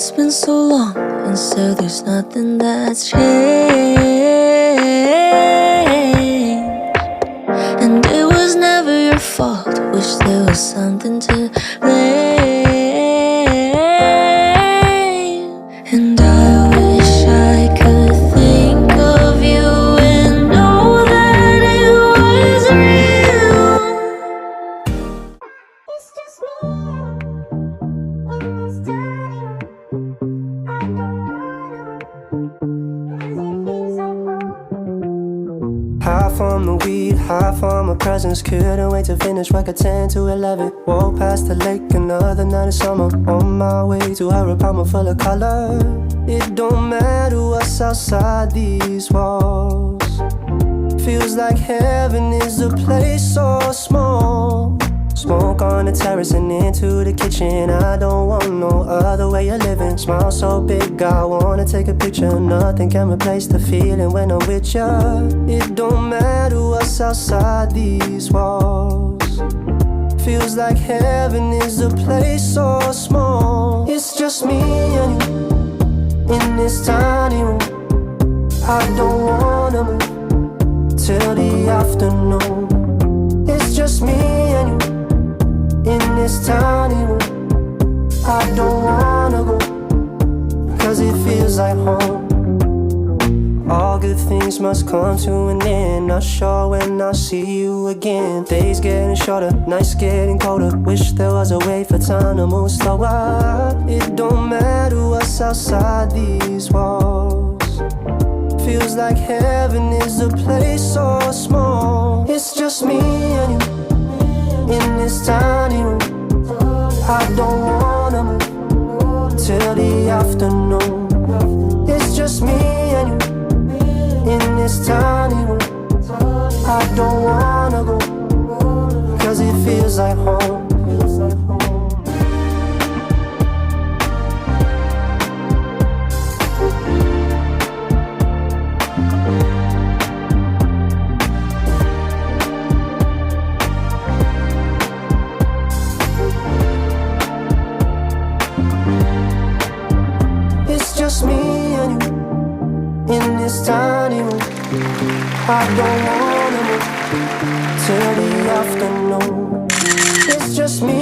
It's been so long, and so there's nothing that's changed. And it was never your fault, wish there was something to blame. And I wish I could think of you and know that it was real. It's just me in this time. I don't wanna, Half on the weed, half on my presents. Couldn't wait to finish record 10 to 11. Walk past the lake another night of summer. On my way to her apartment full of color. It don't matter what's outside these walls. Feels like heaven is a place so small. Smoke on the terrace and into the kitchen. I don't want no other way of living. Smile so big, I wanna take a picture. Nothing can replace the feeling when I'm with ya. It don't matter what's outside these walls. Feels like heaven is a place so small. It's just me and you in this tiny room. I don't wanna move till the afternoon. It's just me and you in this tiny room. I don't wanna go, cause it feels like home. All good things must come to an end. Not sure when I'll see you again. Days getting shorter, nights getting colder. Wish there was a way for time to move slower. It don't matter what's outside these walls. Feels like heaven is a place so small. It's just me and you in this tiny room. I don't wanna move till the afternoon. It's just me and you in this tiny room. I don't wanna go, cause it feels like home. It's just me and you in this tiny room. I don't wanna move till the afternoon. It's just me